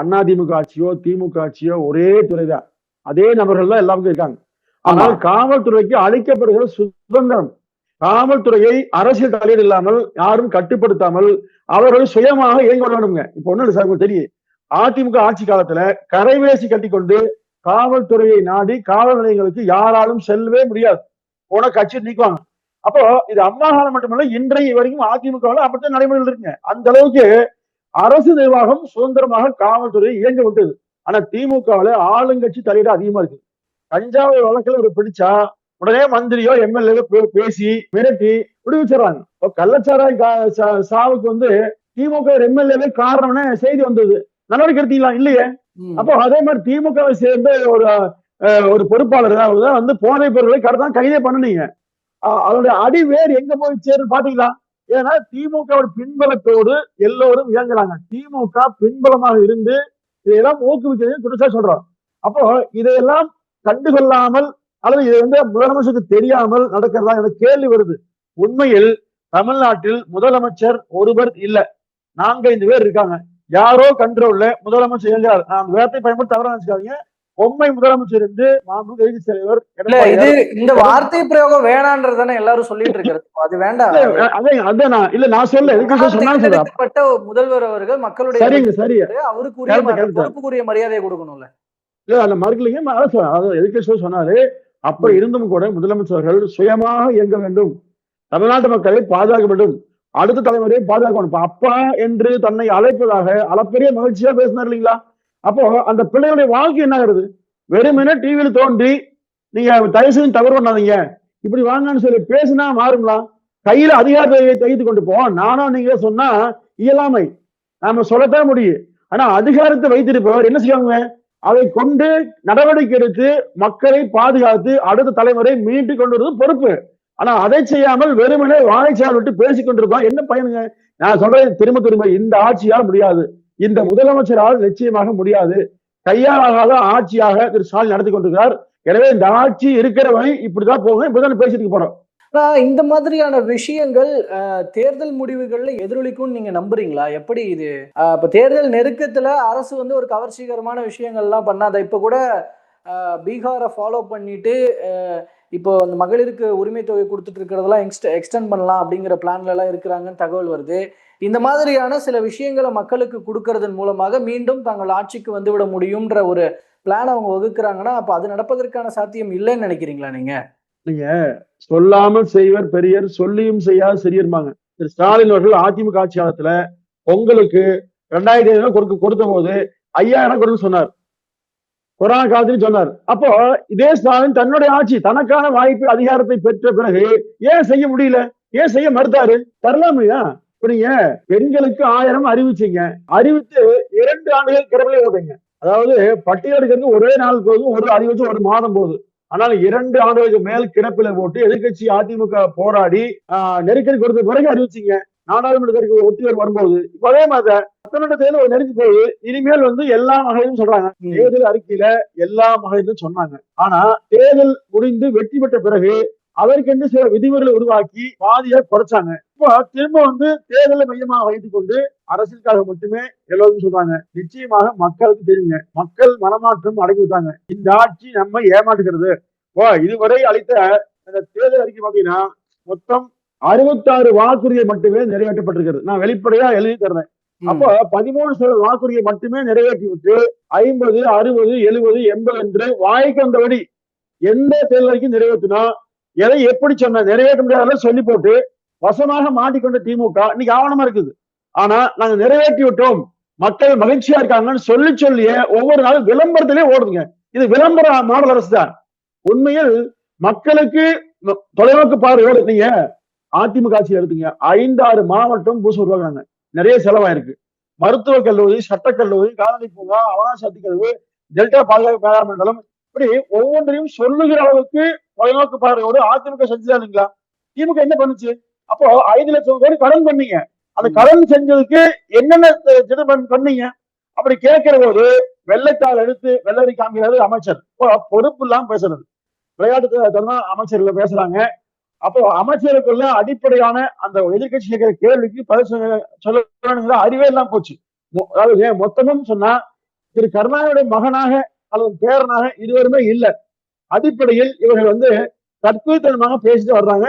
அதிமுக ஆட்சியோ திமுக ஆட்சியோ ஒரே துறைதான். அதே நபர்கள் தான் எல்லாருக்கும் இருக்காங்க. ஆனால் காவல்துறைக்கு அளிக்கப்படுகிற சுதந்திரம், காவல்துறையை அரசியல் தலையீடு இல்லாமல் யாரும் கட்டுப்படுத்தாமல் அவர்கள் சுயமாக இயங்க வேணுங்க. இப்ப ஒண்ணு இல்லை சார், உங்களுக்கு தெரியும், அதிமுக ஆட்சி காலத்துல கரைவேசி கட்டிக்கொண்டு காவல்துறையை நாடி காவல் நிலையங்களுக்கு யாராலும் செல்லவே முடியாது. போன கட்சி நீக்குவாங்க. அப்போ இது அம்மா காலம் மட்டுமல்ல, இன்றைய வரைக்கும் அதிமுகவில் அப்படித்தான் நடைமுறையில் இருக்குங்க. அந்த அளவுக்கு அரசு நிர்வாகம் சுதந்திரமாக காவல்துறை இயங்க விட்டது. ஆனா திமுகவில் ஆளுங்கட்சி தலையீடு அதிகமா இருக்கு. தஞ்சாவூர் வழக்கில் ஒரு பிடிச்சா உடனே மந்திரியோ எம்எல்ஏ பேசி மிரட்டி விடுவிச்சிடறாங்க. கள்ளச்சாராய் சாவுக்கு வந்து திமுக எம்எல்ஏ காரணம்னு செய்தி வந்தது. நடவடிக்கை எடுத்தீங்களா? இல்லையே. அப்போ அதே மாதிரி திமுகவை சேர்ந்த ஒரு ஒரு பொறுப்பாளர் வந்து போதைப் பொருட்களை கடத்தான் கைதே பண்ணுனீங்க. அதோடைய அடிவேர் எங்க போய் சேருன்னு பாத்தீங்களா? ஏன்னா திமுக பின்பலத்தோடு எல்லோரும் இயங்குறாங்க. திமுக பின்பலமாக இருந்து இதையெல்லாம் ஊக்குவிக்கிறது குற்றச்சாட்டு சொல்றோம். அப்போ இதையெல்லாம் கண்டுகொள்ளாமல் அல்லது இது வந்து முதலமைச்சருக்கு தெரியாமல் நடக்கிறதா எனக்கு கேள்வி வருது. உண்மையில் தமிழ்நாட்டில் முதலமைச்சர் ஒருவர் இல்ல, 4-5 பேர் இருக்காங்க. யாரோ கண்ட்ரோல்ல முதலமைச்சர் இயங்குறார். நான் அந்த வார்த்தை பயன்படுத்த தவறா நினைச்சுக்காதீங்க. பொம்மை முதலமைச்சர் என்று மாண்புமிகு எதிர்க்கட்சி தலைவர்
இல்ல இது இந்த வார்த்தை பிரயோகம் வேணான்றதானே எல்லாரும் சொல்லிட்டு இருக்கிறது. அது வேண்டாம்.
நான் சொல்ல
தேர்ந்தெடுக்கப்பட்ட முதல்வர் அவர்கள் மக்களுடைய
சரிங்க சரி
அவருக்குரிய பொறுப்புக்குரிய மரியாதையை கொடுக்கணும்ல.
இல்ல அந்த மறுக்கலைங்க. எதிர்க்கட்சி சொன்னாரு. அப்படி இருந்தும் கூட முதலமைச்சர்கள் சுயமாக இயங்க வேண்டும், தமிழ்நாட்டு மக்களை பாதுகாக்க வேண்டும், அடுத்த தலைமுறையை பாதுகாக்கணும். அப்பா என்று தன்னை அழைப்பதாக அளப்பெரிய மகிழ்ச்சியா பேசினார் இல்லைங்களா? அப்போ அந்த பிள்ளைகளுடைய வாழ்க்கை என்ன ஆகுது? வெறுமனே டிவியில தோன்றி நீங்க தயவு செஞ்சு தவறு பண்ணாதீங்க, இப்படி வாங்கன்னு சொல்லி பேசினா மாறுங்களா? கையில அதிகாரத்தை கைத்து கொண்டு போ. நானும் நீங்க சொன்னா இயலாமை நாம சொல்லத்தான் முடியும். ஆனா அதிகாரத்தை வைத்திருப்பவர் என்ன செய்வாங்க? அதை கொண்டு நடவடிக்கை எடுத்து மக்களை பாதுகாத்து அடுத்த தலைமுறை மீட்டு கொண்டு வருவது பொறுப்பு. ஆனா அதை செய்யாமல் வெறுமனே வாழைச்சால் விட்டு பேசிக் கொண்டிருப்பான். என்ன பயனுங்க? நான் சொல்றேன் திரும்ப இந்த ஆட்சியால் முடியாது, இந்த முதலமைச்சரால் நிச்சயமாக முடியாது. கையாளாத ஆட்சியாக திரு ஸ்டாலின் நடத்தி கொண்டிருக்கிறார். எனவே இந்த ஆட்சி இருக்கிறவரை இப்படிதான் போகும், இப்படிதான் பேசிட்டு போறோம்.
இந்த மாதிரியான விஷயங்கள் தேர்தல் முடிவுகள்ல எதிரொலிக்கும் நீங்க நம்புறீங்களா? எப்படி இது இப்ப தேர்தல் நெருக்கத்துல அரசு வந்து ஒரு கவர்ச்சிகரமான விஷயங்கள்லாம் பண்ணாத, இப்ப கூட பீகாரை ஃபாலோ பண்ணிட்டு இப்போ அந்த மகளிருக்கு உரிமை தொகை கொடுத்துட்டு இருக்கிறதெல்லாம் எக்ஸ்டெண்ட் பண்ணலாம் அப்படிங்கிற பிளான்ல எல்லாம் இருக்கிறாங்கன்னு தகவல் வருது. இந்த மாதிரியான சில விஷயங்களை மக்களுக்கு கொடுக்கறதன் மூலமாக மீண்டும் தங்கள் ஆட்சிக்கு வந்துவிட முடியும்ன்ற ஒரு பிளான் அவங்க வகுக்கிறாங்கன்னா அப்ப அது நடப்பதற்கான சாத்தியம் இல்லைன்னு நினைக்கிறீங்களா நீங்க?
நீங்க சொல்லாமல் செய்வர் பெரியர், சொல்லியும் செய்யாத சிறியர்மாங்க. திரு ஸ்டாலின் அவர்கள் அதிமுக ஆட்சி காலத்துல பொங்கலுக்கு 2000 கொடுத்த போது 5000 கொடுன்னு சொன்னார். கொரோனா காலத்திலும் சொன்னார். அப்போ இதே ஸ்டாலின் தன்னுடைய ஆட்சி தனக்கான வாய்ப்பு அதிகாரத்தை பெற்ற பிறகு ஏன் செய்ய முடியல? ஏன் செய்ய மறுத்தாரு? தரலாமையா? நீங்க பெண்களுக்கு 1000 அறிவிச்சீங்க, அறிவித்து 2 ஆண்டுகள் கிடப்பிலே ஓட்டுங்க. அதாவது பட்டியலுக்கு ஒரே நாள் போது, ஒரு அறிவிச்சு ஒரு மாதம் போகுது. ஆனால் 2 ஆண்டுகளுக்கு மேல் கிடப்பில போட்டு எதிர்கட்சி அதிமுக போராடி நெருக்கடி கொடுத்த பிறகு அறிவிச்சீங்க. நாடாளுமன்ற ஒத்திகள் வரும்போது இப்ப அதே மாதிரி சட்டமன்ற தேர்தல் ஒரு நெருங்கி போகுது. இனிமேல் வந்து எல்லா மகளிரும் சொல்றாங்க. தேர்தல் அறிக்கையில எல்லா மகளிரும் சொன்னாங்க. ஆனா தேர்தல் முடிந்து வெற்றி பெற்ற பிறகு அதற்கென்று சில விதிமுறைகளை உருவாக்கி பாதியா குறைச்சாங்க. இப்போ திரும்ப வந்து தேர்தலை மையமாக வைத்துக் கொண்டு அரசியலுக்காக மட்டுமே எல்லோரும் சொல்றாங்க. நிச்சயமாக மக்களுக்கு தெரியுங்க, மக்கள் மனமாற்றம் அடங்கி விட்டாங்க. இந்த ஆட்சி நம்ம ஏமாற்றுகிறது. இதுவரை அளித்த அந்த தேர்தல் அறிக்கை பாத்தீங்கன்னா மொத்தம் 66 வாக்குறுதியை மட்டுமே நிறைவேற்றப்பட்டிருக்கிறது. நான் வெளிப்படையா எழுதி தர்றேன். அப்போ 13% வாக்குறுதியை மட்டுமே நிறைவேற்றி விட்டு 50, 60, 70, 80 என்று வாய்க்கு வந்தபடி எந்த தேர்தல் அறிக்கை நிறைவேற்றினா எதை எப்படி சொன்ன நிறைவேற்ற முடியாத சொல்லி போட்டு வசமாக மாட்டிக்கொண்ட திமுக இன்னைக்கு ஆவணமா இருக்குது. ஆனா நாங்க நிறைவேற்றி விட்டோம், மக்கள் மகிழ்ச்சியா இருக்காங்கன்னு சொல்லியே ஒவ்வொரு நாளும் விளம்பரத்திலே ஓடுதுங்க. இது விளம்பர மாடல் அரசு தான். உண்மையில் மக்களுக்கு தொலைநோக்கு பார்வையோடு நீங்க அதிமுக ஆட்சி எடுத்தீங்க. 5-6 மாவட்டம் பூசு உருவாக்குறாங்க. நிறைய செலவாயிருக்கு. மருத்துவக் கல்லூரி, சட்டக்கல்லூரி, காலனி பூங்கா, அவனாசக்தி கல்லூரி, டெல்டா பாதுகாப்பு மேலாண்மை மண்டலம், இப்படி ஒவ்வொன்றையும் சொல்லுகிற அளவுக்கு தொலைநோக்கு பார்வையோடு அதிமுக செஞ்சுதான் இல்லைங்களா? திமுக என்ன பண்ணுச்சு? அப்போ 5 லட்சம் கோடி கடன் பண்ணீங்க. அந்த கடன் செஞ்சதுக்கு என்னென்ன பண்ணீங்க? அப்படி கேட்கிற போது வெள்ளைத்தாள் எடுத்து வெள்ளரி காமிக்கிறது அமைச்சர். பொறுப்பு இல்லாம பேசுறது. விளையாட்டு அமைச்சர்கள் பேசுறாங்க. அப்போ அமைச்சருக்குள்ள அடிப்படையான அந்த எதிர்கட்சி கேட்கிற கேள்விக்கு பதில் சொல்ல அறிவே எல்லாம் போச்சு. அதாவது மொத்தமும் சொன்னா திரு கருணாநிதியுடைய மகனாக அல்லது பேரனாக இருவருமே இல்லை. அடிப்படையில் இவர்கள் வந்து தற்கொலைத்தனமாக பேசிட்டு வர்றாங்க.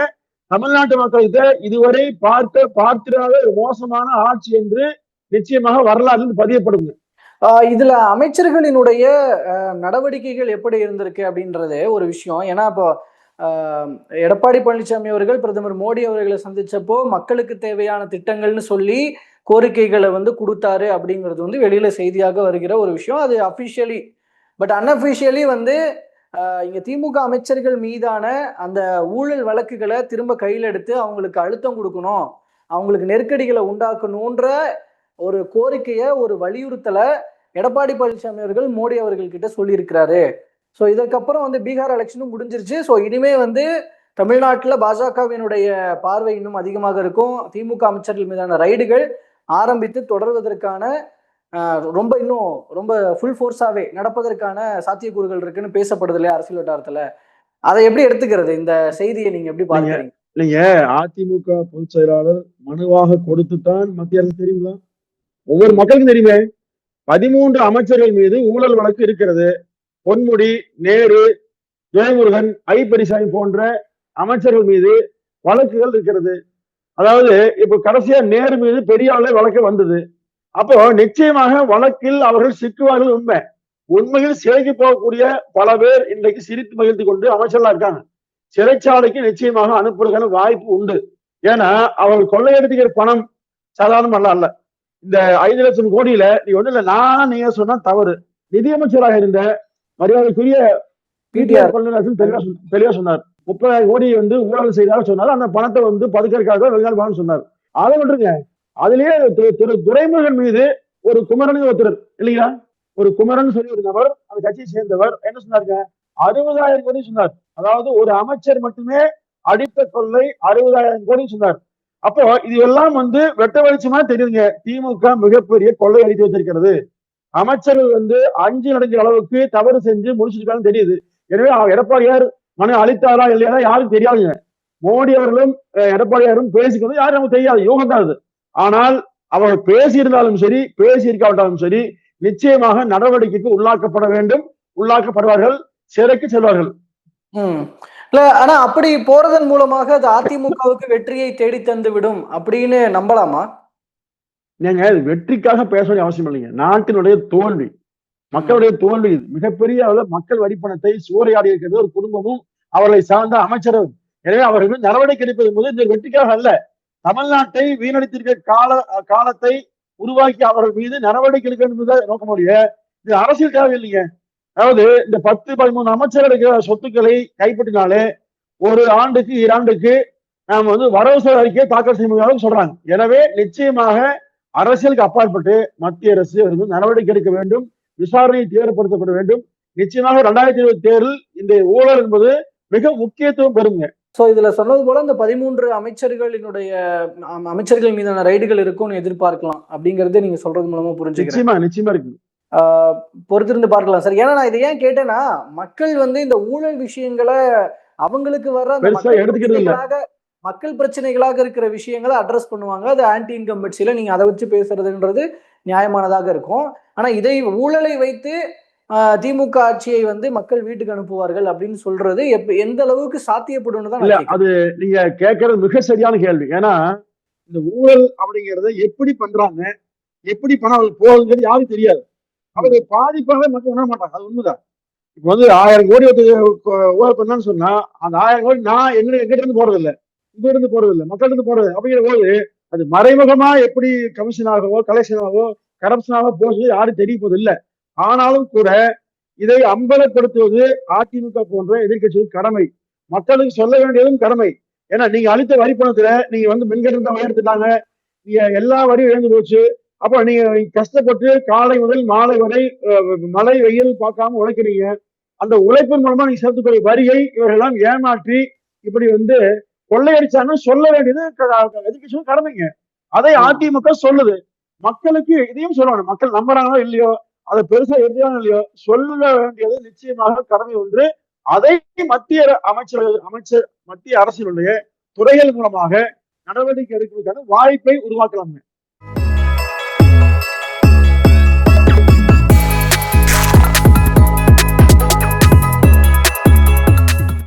தமிழ்நாட்டு மக்களுக்கு இதுவரை பார்த்திராத ஒரு மோசமான ஆட்சி என்று நிச்சயமாக வரலாறு பதியப்படுங்க.
இதுல அமைச்சர்களினுடைய நடவடிக்கைகள் எப்படி இருந்திருக்கு அப்படின்றது ஒரு விஷயம். ஏன்னா இப்போ எடப்பாடி பழனிசாமி அவர்கள் பிரதமர் மோடி அவர்களை சந்திச்சப்போ மக்களுக்கு தேவையான திட்டங்கள்னு சொல்லி கோரிக்கைகளை வந்து கொடுத்தாரு அப்படிங்கிறது வந்து வெளியில செய்தியாக வருகிற ஒரு விஷயம். அது அபிஷியலி. பட் அன்அபிஷியலி வந்து இங்க திமுக அமைச்சர்கள் மீதான அந்த ஊழல் வழக்குகளை திரும்ப கையில் எடுத்து அவங்களுக்கு அழுத்தம் கொடுக்கணும், அவங்களுக்கு நெருக்கடிகளை உண்டாக்கணும்ன்ற ஒரு கோரிக்கையை, ஒரு வலியுறுத்தலை எடப்பாடி பழனிசாமி அவர்கள் மோடி அவர்கள் கிட்ட சொல்லியிருக்கிறாரு. ஸோ இதற்கப்புறம் வந்து பீகார் எலெக்ஷனும் முடிஞ்சிருச்சு. ஸோ இனிமே வந்து தமிழ்நாட்டில் பாஜகவினுடைய பார்வை இன்னும் அதிகமாக இருக்கும். திமுக அமைச்சர்கள் மீதான ரைடுகள் ஆரம்பித்து தொடர்வதற்கான இன்னும் ரொம்ப ஃபுல் ஃபோர்ஸாவே நடப்பதற்கான சாத்தியக்கூறுகள் இருக்குன்னு பேசப்படுது இல்லையா அரசியல் வட்டாரத்துல. அதை எப்படி எடுத்துக்கிறது? இந்த செய்தியை நீங்க எப்படி பாக்குறீங்க?
நீங்க அதிமுக பொதுச் செயலாளர் மனுவாக கொடுத்துத்தான் மத்திய அரசு தெரியுங்களா? ஒவ்வொரு மக்களுக்கும் தெரியுமே. 13 அமைச்சர்கள் மீது ஊழல் வழக்கு இருக்கிறது. பொன்முடி, நேரு, துரைமுருகன், ஐ பெரியசாமி போன்ற அமைச்சர்கள் மீது வழக்குகள் இருக்கிறது. அதாவது இப்ப கடைசியா நேரு மீது பெரிய அளவில் வழக்கு வந்தது. அப்போ நிச்சயமாக வழக்கில் அவர்கள் சிக்குவார்கள் உண்மை. உண்மையில் சிறைக்கு போகக்கூடிய பல பேர் இன்றைக்கு சிரித்து மகிழ்ந்து கொண்டு அமைச்சர்களா இருக்காங்க. சிறைச்சாலைக்கு நிச்சயமாக அனுப்புறதுக்கான வாய்ப்பு உண்டு. ஏன்னா அவர்கள் கொள்ளையடிக்கிற பணம் சாதாரண அல்ல. இந்த 5 லட்சம் கோடியில நீ ஒண்ணு இல்ல, நீங்க சொன்னா தவறு. நிதியமைச்சராக இருந்த மரியாதைக்குரிய பிடிஆர் பழனிவேல் தெளிவா சொன்னார். 30,000 கோடி வந்து ஊழல் செய்தாக சொன்னார். அந்த பணத்தை வந்து பதுக்கிறதுக்காக வெளிநாடு போகணும்னு சொன்னார். அதை விட்டுருங்க. அதுலயே திரு துரைமுருகன் மீது ஒரு குமரன் ஒருத்தர் இல்லைங்களா, ஒரு குமரன் சொல்லி ஒரு நபர் அந்த கட்சியை சேர்ந்தவர் என்ன சொன்னாருங்க, 60,000 கோடி சொன்னார். அதாவது ஒரு அமைச்சர் மட்டுமே அடித்த கொள்ளை 60,000 கோடி சொன்னார். அப்போ இது எல்லாம் வந்து வெட்ட வெளிச்சமா தெரியுங்க. திமுக மிகப்பெரிய கொள்ளை அடித்து வைத்திருக்கிறது. அமைச்சர்கள் வந்து 5 நடக்கிற அளவுக்கு தவறு செஞ்சு முடிச்சிருக்காங்கன்னு தெரியுது. எனவே எடப்பாடியார் மனு அளித்தாரா இல்லையா யாருக்கும் தெரியாதுங்க. மோடி அவர்களும் எடப்பாடியாரும் பேசிக்கிறது யாரும் நமக்கு தெரியாது, யோகம் தான் அது. ஆனால் அவர் பேசியிருந்தாலும் சரி பேசியிருக்காவிட்டாலும் சரி நிச்சயமாக நடவடிக்கைக்கு உள்ளாக்கப்பட வேண்டும், உள்ளாக்கப்படுவார்கள், சிறைக்கு செல்வார்கள்.
இல்ல, ஆனா அப்படி போறதன் மூலமாக அது அதிமுகவுக்கு வெற்றியை தேடி தந்து விடும் அப்படின்னு நம்பலாமா?
நீங்க வெற்றிக்காக பேச வேண்டிய அவசியம் இல்லைங்க. நாட்டினுடைய தோல்வி, மக்களுடைய தோல்வி, மிகப்பெரிய அளவில் மக்கள் வரிப்பணத்தை சூறையாடி இருக்கிறது ஒரு குடும்பமும் அவர்களை சார்ந்த அமைச்சரும். எனவே அவர்கள் நடவடிக்கை எடுப்பது என்பது இந்த வெற்றிக்காக அல்ல, தமிழ்நாட்டை வீணடித்திருக்க காலத்தை உருவாக்கி அவர்கள் மீது நடவடிக்கை எடுக்க என்பதை நோக்கமுடைய இது அரசியல் தேவை இல்லைங்க. அதாவது இந்த 10-13 அமைச்சர்களுக்கு சொத்துக்களை கைப்பற்றினாலே ஒரு ஆண்டுக்கு 2 ஆண்டுக்கு நாம வந்து வரவு செலவு அறிக்கையை தாக்கல் செய்ய முடியாதுன்னு சொல்றாங்க. எனவே நிச்சயமாக அரசியலுக்கு அப்பாற்பட்டு மத்திய அரசு நடவடிக்கை எடுக்க வேண்டும், விசாரணையை தீவிரப்படுத்தப்பட வேண்டும். நிச்சயமாக 2020 தேர்தல் இந்த ஊழல் என்பது மிக முக்கியத்துவம் பெறுங்க.
சோ இதுல சொன்னது போல இந்த 13 அமைச்சர்கள் மீதான ரைடுகள் இருக்கும்னு எதிர்பார்க்கலாம் அப்படிங்கறத நீங்க சொல்றது மூலமா புரிஞ்சுக்கிறேன்.
நிச்சயமா இருக்கு.
பொறுத்திருந்து பார்க்கலாம் சார். ஏன்னா நான் இதை ஏன் கேட்டேன்னா, மக்கள் வந்து இந்த ஊழல் விஷயங்களை அவங்களுக்கு வர்ற மக்கள் பிரச்சனைகளாக இருக்கிற விஷயங்களை அட்ரஸ் பண்ணுவாங்க. அது ஆன்டி இன்கம்பன்சில நீங்க அதை வச்சு பேசுறதுன்றது நியாயமானதாக இருக்கும். ஆனா இதை ஊழலை வைத்து திமுக ஆட்சியை வந்து மக்கள் வீட்டுக்கு அனுப்புவார்கள் அப்படின்னு சொல்றது எந்த அளவுக்கு சாத்தியப்படும் தான்
அது நீங்க கேட்கறது மிக சரியான கேள்வி. ஏன்னா இந்த ஊழல் அப்படிங்கறத எப்படி பண்றாங்க, எப்படி பணம் போகுதுங்கிறது யாருக்கும் தெரியாது. அவங்க பாதிப்பாக மக்கள் உணர மாட்டாங்க. அது உண்மைதான். இப்ப வந்து 1000 கோடி ஊழல் பண்ணான்னு சொன்னா அந்த 1000 கோடி நான் எங்கிட்ட இருந்து போறது இல்லை, இங்க இருந்து போறது இல்லை, மக்கள் இருந்து போறது. அப்படிங்கிற போது அது மறைமுகமா எப்படி கமிஷனாகவோ கலெக்ஷனாகவோ கரப்ஷனாகவோ போகிறது யாரும் தெரிய போது இல்லை. ஆனாலும் கூட இதை அம்பலப்படுத்துவது அதிமுக போன்ற எதிர்கட்சிகளுக்கு கடமை, மக்களுக்கு சொல்ல வேண்டியதும் கடமை. ஏன்னா நீங்க அளித்த வரி பணத்துல நீங்க வந்து மின்கட்டணத்தை உயர்த்திட்டாங்க, நீங்க எல்லா வரியும் இழந்து போச்சு. அப்ப நீங்க கஷ்டப்பட்டு காலை முதல் மாலை வரை மழை வெயில் பார்க்காம உழைக்கிறீங்க. அந்த உழைப்பின் மூலமா நீங்க செலுத்தக்கூடிய வரியை இவர்களெல்லாம் ஏமாற்றி இப்படி வந்து கொள்ளையடிச்சான்னு சொல்ல வேண்டியது எதிர்கட்சிகளுக்கு கடமைங்க. அதை அதிமுக சொல்லுது. மக்களுக்கு இதையும் சொல்லணும். மக்கள் நம்புறாங்களோ இல்லையோ, அதை பெருசா எடுத்தாலும் இல்லையோ, சொல்ல வேண்டியது நிச்சயமாக கடமை ஒன்று. அதை மத்திய அரசினுடைய துறைகள் மூலமாக நடவடிக்கை எடுப்பதற்கான வாய்ப்பை உருவாக்கலாங்க.